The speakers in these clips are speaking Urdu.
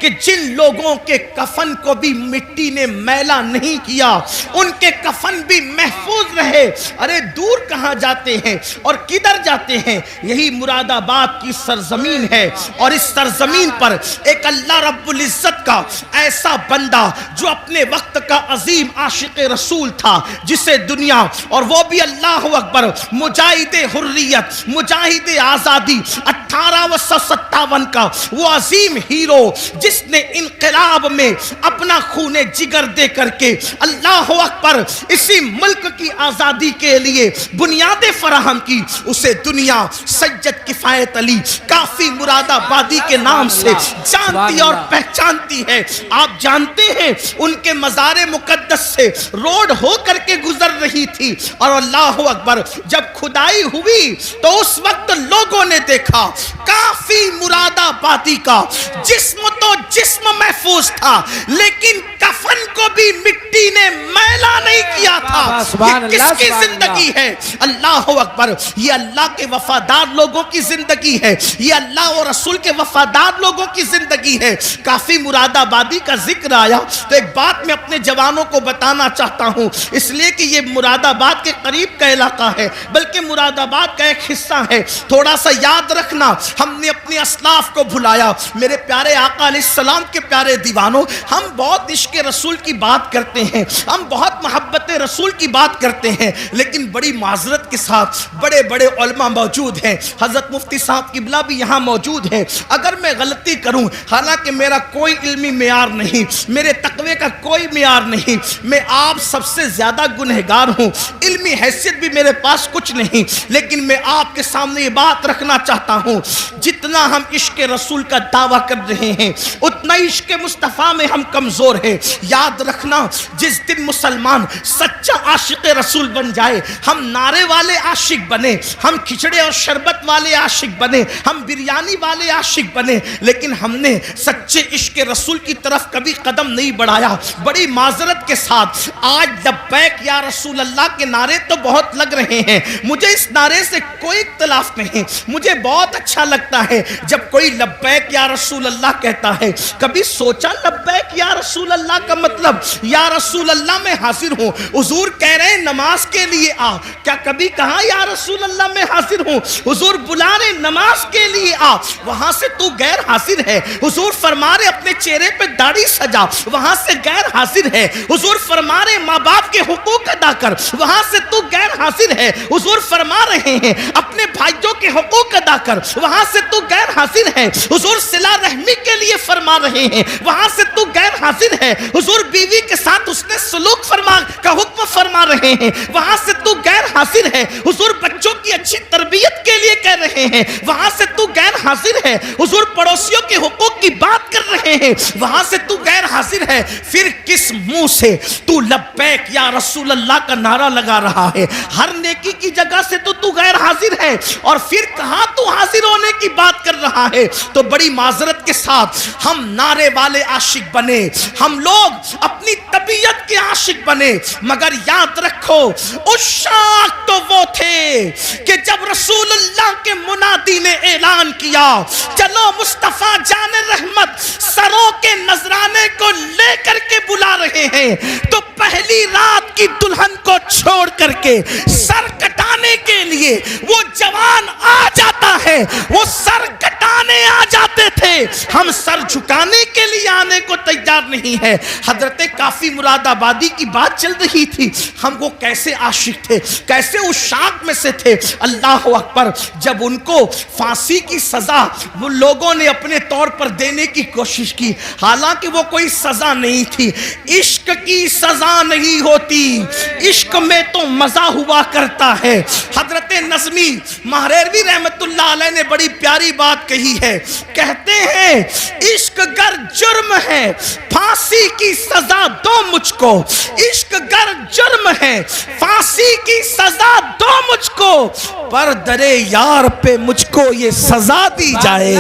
کہ جن لوگوں کے کفن کو بھی مٹی نے میلا نہیں کیا ان کے کفن بھی محفوظ رہے. ارے دور کہاں جاتے ہیں اور کدھر جاتے ہیں؟ یہی مراد آباد کی سرزمین ہے. اور اس سرزمین پر ایک اللہ رب العزت کا ایسا بندہ جو اپنے وقت کا عظیم عاشق رسول تھا، جسے دنیا، اور وہ بھی اللہ اکبر، مجاہد حریت، مجاہد آزادی، 1857 کا وہ عظیم ہیرو جس نے انقلاب میں اپنا خون جگر دے کر کے اللہ اکبر اسی ملک کی آزادی کے لیے بنیادیں فراہم کی، اسے دنیا سید کفایت علی کافی مراد آبادی کے نام سے جانتی اور پہچانتی ہے. آپ جانتے ہیں ان کے مزار مقدس سے روڈ ہو کر کے گزر رہی تھی، اور اللہ اکبر جب کھدائی ہوئی تو اس وقت لوگوں نے دیکھا کافی مراد آبادی کا جسم تو جسم محفوظ تھا، لیکن کفن کو بھی مٹی نے میلا نہیں کیا تھا. یہ کس کی زندگی ہے؟ اللہ اکبر، یہ اللہ کے وفادار لوگوں کی زندگی ہے، یہ اللہ اور رسول کے وفادار لوگوں کی زندگی ہے. کافی مراد آبادی کا ذکر آیا تو ایک بات میں اپنے جوانوں کو بتانا چاہتا ہوں، اس لیے کہ یہ مراد آباد کے قریب کا علاقہ ہے، بلکہ مراد آباد کا ایک حصہ ہے. تھوڑا سا یاد رکھنا، ہم نے اپنے اسلاف کو بھلایا. میرے پیارے آقا علیہ السلام کے پیارے دیوانوں، ہم بہت عشق رسول کی بات کرتے ہیں، ہم بہت محبت رسول کی بات کرتے ہیں، لیکن بڑی معذرت کے ساتھ بڑے بڑے علماء موجود ہیں. حضرت مفتی صاحب قبلہ بھی یہاں موجود ہیں. اگر میں غلطی کروں، حالانکہ میرا کوئی علمی معیار نہیں، میرے تقوی کا کوئی معیار نہیں، میں آپ سب سے زیادہ گنہگار ہوں، علمی حیثیت بھی میرے پاس کچھ نہیں، لیکن میں آپ کے سامنے یہ بات رکھنا چاہتا ہوں، جتنا ہم عشق رسول کا دعویٰ کر رہے ہیں اتنا عشق مصطفیٰ میں ہم کمزور ہیں. یاد رکھنا، جس دن مسلمان سچا عاشق رسول بن جائے، ہم نعرے والے عاشق بنے، ہم کھچڑے اور شربت والے عاشق بنے، ہم بریانی والے عاشق بنے، لیکن ہم نے سچے عشق رسول کی طرف کبھی قدم نہیں بڑھایا. بڑی معذرت کے ساتھ آج لبیک یا رسول اللہ کے نعرے تو بہت لگ رہے ہیں، مجھے اس نعرے سے کوئی اختلاف نہیں، مجھے بہت اچھا لگتا ہے جب کوئی لبیک یا رسول اللہ کہتا ہے. کبھی سوچا لبیک یا رسول اللہ کا مطلب؟ یا رسول اللہ میں حاضر ہوں. حضور کہہ رہے ہیں نماز کے لیے آ، کیا کبھی کہا یا رسول اللہ میں حاضر ہوں؟ حضور بلا رہے نماز کے لیے آ، وہاں سے تو غیر حاضر ہے. حضور فرما رہے اپنے چہرے پہ داڑھی سجا، وہاں سے غیر حاضر ہے. حضور فرما رہے ماں باپ کے حقوق ادا کر، وہاں سے تو غیر حاضر ہے. حضور فرما رہے ہیں اپنے بھائیوں کے حقوق ادا کر، وہاں سے تو غیر حاضر ہے. حضور صلہ رحمی کے لیے فرما رہے ہیں، وہاں سے تو غیر حاضر ہے. حضور بیوی کے ساتھ اس نے سلوک کا حکم فرما رہے ہیں، وہاں سے تو غیر حاضر ہے. حضور بچوں کی اچھی تربیت کے لیے کہہ رہے ہیں، وہاں سے تو غیر حاضر ہے. حضور پڑوسیوں کے حقوق کی بات کر رہے ہیں، وہاں سے تو غیر حاضر ہے. پھر کس منہ سے تو لبیک یا رسول اللہ کا نعرہ لگا رہا ہے؟ ہر نیکی کی جگہ سے تو غیر حاضر ہے، اور پھر کہاں تو حاضر ہونے کی بات کر رہا ہے؟ تو بڑی معذرت کے ساتھ ہم نعرے والے عاشق بنے، ہم لوگ اپنی طبیعت کے عاشق بنے، مگر یاد رکھو عشاق تو وہ تھے کہ جب رسول اللہ کے منادی نے اعلان کیا چلو مصطفیٰ جان رحمت سروں کے نذرانے کو لے کر کے بلا رہے ہیں، تو پہلی رات کی دلہن کو چھوڑ کر کے سر کٹانے کے لیے وہ جوان آ جاتا ہے، وہ سر کٹانے آ جاتے تھے، ہم سر جھکانے کے لیے آنے کو تیار نہیں ہے. حضرت کافی مراد آبادی کی بات چل رہی تھی، ہم وہ کیسے عاشق تھے، کیسے عشاق میں سے تھے. اللہ اکبر، جب ان کو پھانسی کی سزا وہ لوگوں نے اپنے طور پر دینے کی کوشش کی، حالانکہ وہ کوئی سزا نہیں تھی، عشق کی سزا نہیں ہوتی، عشق میں تو مزہ ہوا کرتا ہے. حضرت نظمی مہریروی رحمت اللہ علیہ نے بڑی پیاری بات کہی ہے، کہتے ہیں عشق گر جرم ہے پھانسی کی سزا دو مجھ کو، عشق گر جرم ہے پھانسی کی سزا دو مجھ کو، پر درے یار پہ مجھ کو یہ سزا دی جائے،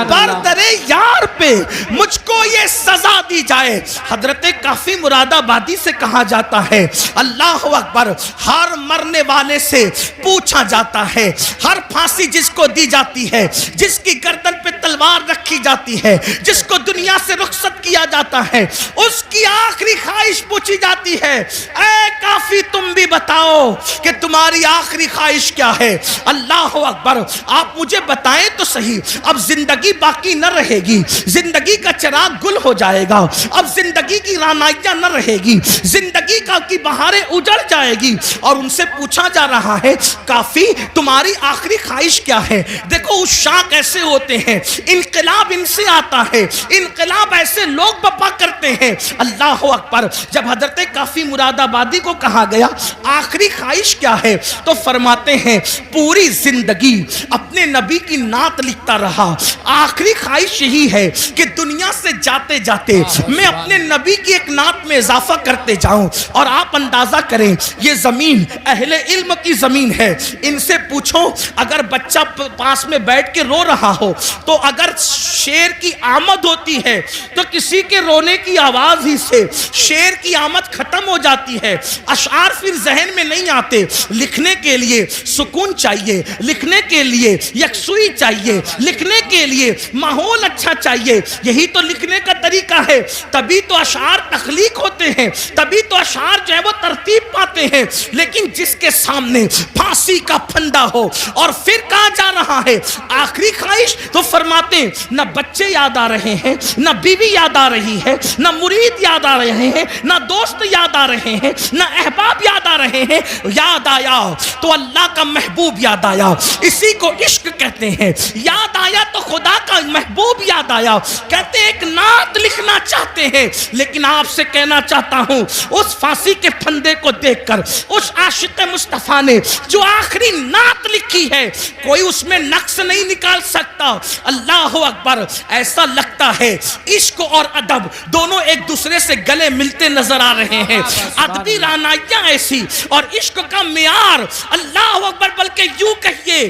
پر درے یار پہ مجھ کو یہ سزا دی جائے. حضرت کافی مراد آبادی سے کہا جاتا ہے اللہ اکبر، ہر مرنے والے سے پوچھا جاتا ہے، ہر پھانسی جس کو دی جاتی ہے، جس کی گردن پہ تلوار رکھی جاتی ہے، جس کو دنیا سے رخصت کیا جاتا ہے، اس کی آخری خواہش پوچھی جاتی ہے، اے کافی تم بھی بتاؤ کہ تمہاری آخری خواہش کیا ہے. اللہ اکبر، آپ مجھے بتائیں تو صحیح، اب زندگی باقی نہ رہے گی، زندگی کا چراغ گل ہو جائے گا، اب زندگی کی رانائیاں نہ رہے گی، زندگی کی بہاریں اجڑ جائے گی. اور ان سے پوچھا جا رہا ہے کافی تمہاری آخری خواہش کیا ہے. دیکھو عشاق ایسے ہوتے ہیں، انقلاب ان سے آتا ہے، انقلاب ایسے لوگ بپا کرتے ہیں. اللہ اکبر، جب حضرت کافی مراد آبادی کو کہا گیا آخری خواہش کیا ہے تو فرماتے ہیں پوری زندگی اپنے نبی کی نعت لکھتا رہا، آخری خواہش یہی ہے کہ دنیا سے جاتے جاتے میں اپنے نبی کی ایک نعت میں اضافہ کرتے جاؤں. اور آپ اندازہ کریں یہ زمین اہل علم کی زمین ہے. ان سے پوچھو اگر بچہ پاس میں بیٹھ کے رو رہا ہو تو اگر شیر کی آمد ہوتی ہے تو کسی کے رونے کی آواز ہی سے شیر کی آمد ختم ہو جاتی ہے، اشعار پھر ذہن میں نہیں آتے. لکھنے کے لیے سکون چاہیے، لکھنے کے لیے یکسوئی چاہیے، لکھنے کے لیے ماحول اچھا چاہیے. یہی تو لکھنے کا طریقہ ہے، تبھی تو اشعار تخلیق ہوتے ہیں، تبھی تو اشعار جو ہے وہ ترتیب پاتے ہیں. لیکن جس کے سامنے پھانسی کا پھندا ہو اور پھر کہا جا رہا ہے آخری خواہش، تو فرماتے ہیں نہ بچے یاد آ رہے ہیں، نہ بیوی یاد آ رہی ہے، نہ مرید یاد آ رہے ہیں، نہ دوست یاد آ رہے ہیں، نہ احباب یاد آ رہے ہیں. یاد آیا تو اللہ کا محبوب یاد آیا، اسی کو عشق کہتے ہیں. یاد آیا تو خدا کا محبوب یاد آیا. کہتے ہیں ایک نعت لکھنا چاہتے ہیں، لیکن آپ سے کہنا چاہتا ہوں اس پھانسی کے پھندے کو دیکھ کر اس عاشق مصطفیٰ نے جو آخری نعت لکھی ہے کوئی اس میں نقص نہیں نکال سکتا. اللہ اکبر، ایسا لگتا ہے عشق اور ادب دونوں ایک دوسرے سے گلے ملتے نظر آ رہے ہیں. ادبی رانائیاں ایسی اور عشق کا معیار، اللہ اکبر، بلکہ یوں کہیے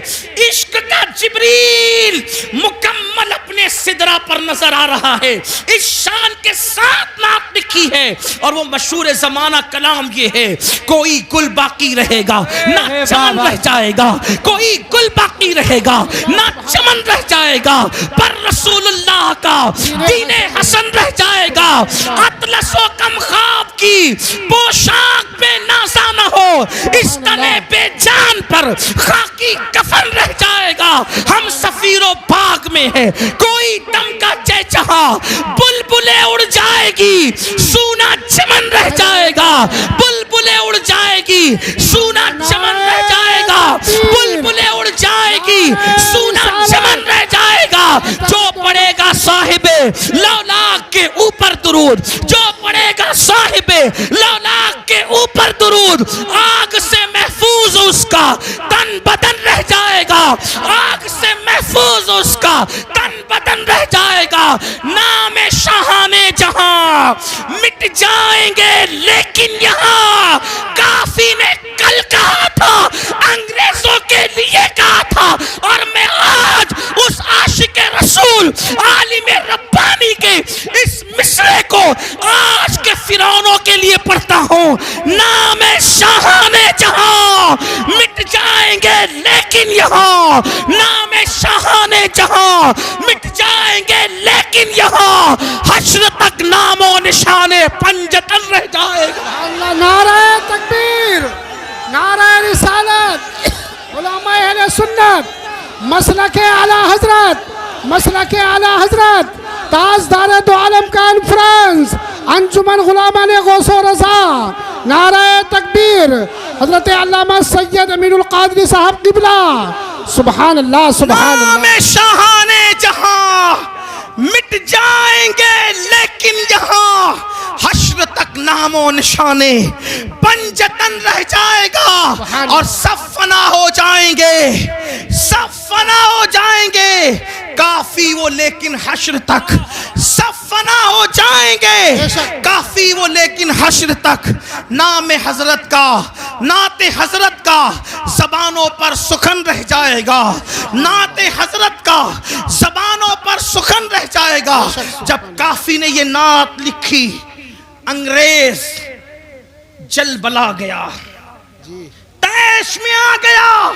عشق کا جبریل مکمل اپنے سدرہ پر نظر آ رہا ہے. اس شان کے ساتھ نعت لکھی ہے اور وہ مشہور زمانہ کلام یہ ہے کوئی گل باقی رہے گا نہ چمن رہ جائے گا، کوئی گل باقی رہے گا نہ چمن رہ جائے گا، پر رسول اللہ کا دین حسن رہ جائے گا. اطلس و کم خواب کی پوشاک بے نازا نہ ہو، اس تنے بے جان پر خاکی کفن رہ جائے گا. ہم سفیر و باغ میں ہیں، کوئی دم کا چہچہا بلبلیں اڑ جائے گی، سونا چمن رہ جائے گا. بلبلیں اڑ جائے گی، سونا چمن رہ جائے گا. بلبلیں اڑ جائے گی، سونا چمن رہ جائے گا. جو پڑے گا صاحب لولاک کے اوپر درود، جو پڑے گا صاحب لولاک کے اوپر درود، آگ سے محفوظ اس کا تن بدن رہ جائے گا. آگ سے محفوظ اس کا تن بدن رہ جائے گا. نام شاہان جہاں مٹ جائیں گے لیکن یہاں کافی نے کل کہا تھا، انگریزوں کے لیے کہا تھا، اور میں آج اس عاشق رسول عالم ربانی کے اس مصرے کو آج کے فرعونوں کے لیے پڑھتا ہوں. نام شاہان جہاں مٹ جائیں گے لیکن یہاں، نام شاہان جہاں مٹ جائیں گے لیکن یہاں حشر تک نام و نشان پنجتن رہ جائے گا. اللہ، نعرہ تکبیر، نعرہ رسالت. علماء اہل سنت، مسلک اعلی حضرت، مسلک اعلی حضرت، تاجدار دو عالم کانفرنس، انجمن غلامان غوث و رضا. نعرہ تکبیر حضرت علامہ سید امین القادری صاحب قبلہ. سبحان اللہ، سبحان اللہ. نام شاہان جہاں مٹ جائیں گے لیکن یہاں حشر تک نام و نشانے پنجتن رہ جائے گا اور سب فنا ہو جائیں گے، سب فنا ہو جائیں گے. کافی وہ لیکن حشر تک سب فنا ہو جائیں گے، کافی وہ لیکن حشر تک نام حضرت کا، نعت حضرت کا زبانوں پر سخن رہ جائے گا، نعت حضرت کا زبانوں پر سخن رہ جائے گا۔ جب کافی نے یہ نعت لکھی، انگریز جل بلا گیا، تیش میں آ گیا،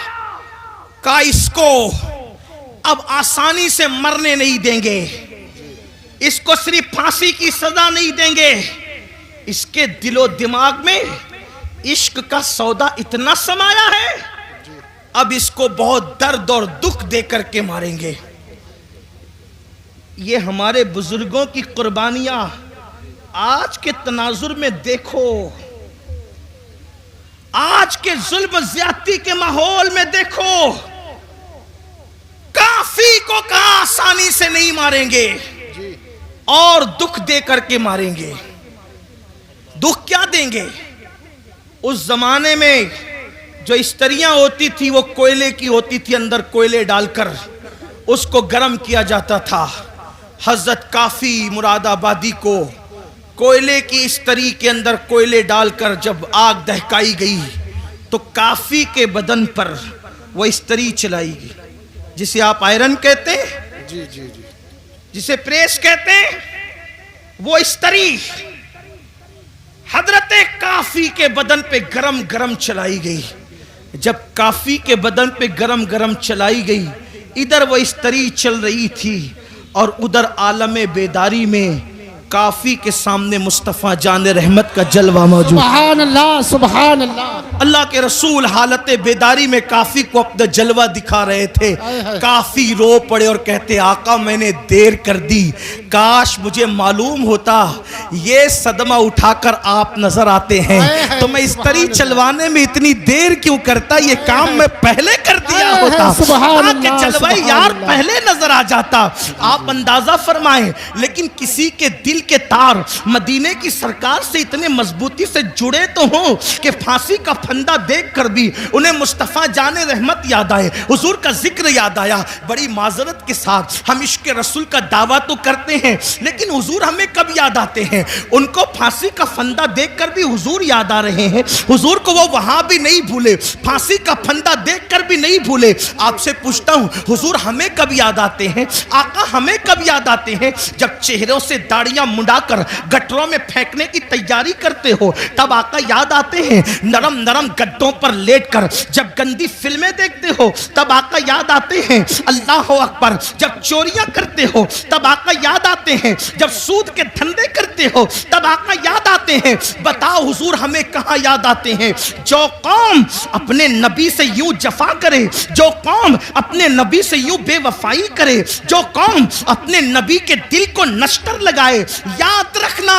کہا اس کو اب آسانی سے مرنے نہیں دیں گے، اس کو صرف پھانسی کی سزا نہیں دیں گے، اس کے دل و دماغ میں عشق کا سودا اتنا سمایا ہے، اب اس کو بہت درد اور دکھ دے کر کے ماریں گے۔ یہ ہمارے بزرگوں کی قربانیاں آج کے تناظر میں دیکھو، آج کے ظلم زیادتی کے ماحول میں دیکھو، کافی کو کہاں آسانی سے نہیں ماریں گے اور دکھ دے کر کے ماریں گے۔ دکھ کیا دیں گے؟ اس زمانے میں جو استریاں ہوتی تھی وہ کوئلے کی ہوتی تھی، اندر کوئلے ڈال کر اس کو گرم کیا جاتا تھا۔ حضرت کافی مراد آبادی کو کوئلے کی استری کے اندر کوئلے ڈال کر جب آگ دہکائی گئی تو کافی کے بدن پر وہ استری چلائی گئی، جسے آپ آئرن کہتے ہیں، جسے پریس کہتے ہیں، وہ استری حضرت کافی کے بدن پہ گرم گرم چلائی گئی۔ جب کافی کے بدن پہ گرم گرم چلائی گئی، ادھر وہ استری چل رہی تھی اور ادھر عالم بیداری میں کافی کے سامنے مصطفیٰ جان رحمت کا جلوہ موجود۔ سبحان اللہ، سبحان اللہ۔ اللہ کے رسول حالت بیداری میں کافی کو اپنا جلوہ دکھا رہے تھے۔ کافی رو پڑے اور کہتے آقا میں نے دیر کر دی، کاش مجھے معلوم ہوتا یہ صدمہ اٹھا کر آپ نظر آتے ہیں تو میں اس طرح چلوانے میں اتنی دیر کیوں کرتا، یہ کام میں پہلے کر دیا ہوتا، آپ کے جلوہ یار پہلے نظر آ جاتا۔ آپ اندازہ فرمائیں، لیکن کسی کے دل کے تار مدینے کی سرکار سے اتنے مضبوطی سے جڑے تو ہوں کہ پھانسی کا پھندا دیکھ کر بھی انہیں مصطفیٰ جان رحمت یاد آئے، حضور کا ذکر یاد آیا۔ بڑی معذرت کے ساتھ ہم عشق رسول کا دعویٰ تو کرتے ہیں، لیکن حضور ہمیں کب یاد آتے ہیں؟ ان کو پھانسی کا پھندا دیکھ کر بھی حضور یاد آ رہے ہیں، حضور کو وہ وہاں بھی نہیں بھولے، پھانسی کا پھندا دیکھ کر بھی نہیں بھولے۔ آپ سے پوچھتا ہوں حضور ہمیں کب یاد آتے ہیں؟ آقا ہمیں کب یاد آتے ہیں؟ جب چہروں سے داڑیاں منڈا کر گٹروں میں پھینکنے کی تیاری کرتے ہو تب آقا یاد آتے ہیں، نرم نرم گدوں پر لیٹ کر جب گندی فلمیں دیکھتے ہو تب آقا یاد آتے ہیں، اللہ اکبر، جب چوریاں کرتے ہو تب آقا یاد آتے ہیں، جب سود کے دھندے کرتے ہو تب آقا یاد آتے ہیں۔ بتاؤ حضور ہمیں کہاں یاد آتے ہیں؟ جو قوم اپنے نبی سے یوں جفا کرے، جو قوم اپنے نبی سے یوں بے وفائی کرے، جو قوم اپنے نبی کے دل کو نشتر لگائے، یاد رکھنا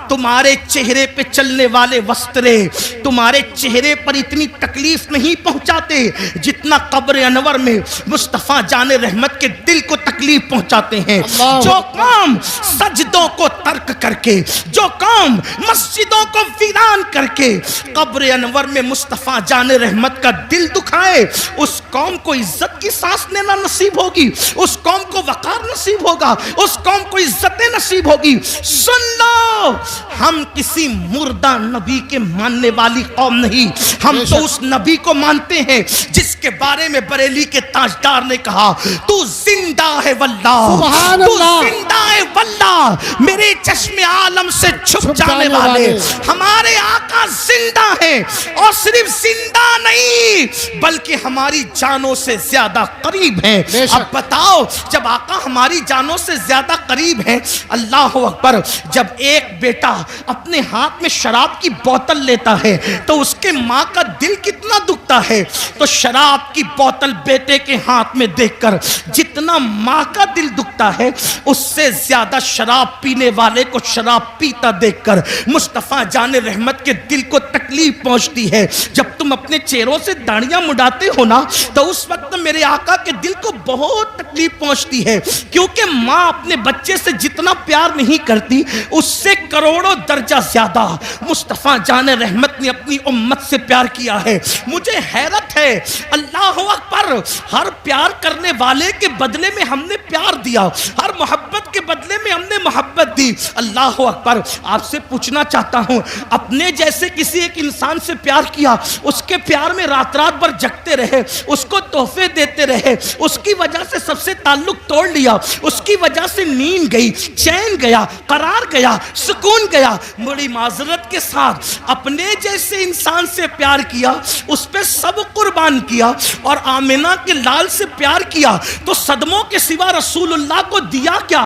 تمہارے چہرے پہ چلنے والے وسترے تمہارے چہرے پر اتنی تکلیف نہیں پہنچاتے جتنا قبر انور میں مصطفیٰ جان رحمت کے دل کو تکلیف پہنچاتے ہیں۔ جو قوم سجدوں کو ترک کر کے، جو قوم مسجدوں کو ویران کر کے قبر انور میں مصطفیٰ جان رحمت کا دل دکھائے، اس قوم کو عزت کی سانس لینا نصیب ہوگی، اس قوم کو وقار نصیب ہوگا، اس قوم کو عزتیں نصیب ہوگی۔ سن لو، ہم کسی مردہ نبی کے ماننے والی قوم نہیں، ہم تو اس نبی کو مانتے ہیں جس کے بارے میں بریلی کے تاجدار نے کہا تو زندہ ہے واللہ، تو زندہ ہے واللہ، میرے چشم عالم سے چھپ جانے والے ہمارے آقا زندہ ہیں، اور صرف زندہ نہیں بلکہ ہماری جانوں سے زیادہ قریب ہیں۔ اب بتاؤ جب آقا ہماری جانوں سے زیادہ قریب ہیں، اللہ اکبر، جب ایک بیٹا اپنے ہاتھ میں شراب کی بوتل لیتا ہے تو اس کے ماں کا دل کتنا دکھتا ہے، تو شراب کی بوتل بیٹے کے ہاتھ میں دیکھ کر جتنا ماں کا دل دکھتا ہے اس سے زیادہ زیادہ شراب پینے والے کو شراب پیتا دیکھ کر مصطفیٰ جان رحمت کے دل کو تکلیف پہنچتی ہے. جب تم اپنے چہروں سے داڑیاں مڈاتے ہو نا تو اس وقت میرے آقا کے دل کو بہت تکلیف پہنچتی ہے, کیونکہ ماں اپنے بچے سے جتنا پیار نہیں کرتی اس سے کروڑوں درجہ زیادہ مصطفیٰ جان رحمت نے اپنی امت سے پیار کیا ہے. مجھے حیرت ہے, اللہ اکبر, ہر پیار کرنے والے کے بدلے میں ہم نے پیار دیا, ہر محبت کے بدلے میں ہم نے محبت دی. اللہ اکبر. آپ سے پوچھنا چاہتا ہوں, اپنے جیسے کسی ایک انسان سے پیار کیا, اس کے پیار میں رات رات بھر جگتے رہے, اس کو تحفے دیتے رہے, اس کی وجہ سے سب سے تعلق توڑ لیا, اس کی وجہ سے نیند گئی, چین گیا, قرار گیا, سکون گیا, بڑی معذرت کے ساتھ اپنے جیسے انسان سے پیار کیا, اس پہ سب قربان کیا, اور آمنہ کے لال سے پیار کیا, تو صدموں کے سوا رسول اللہ کو دیا کیا؟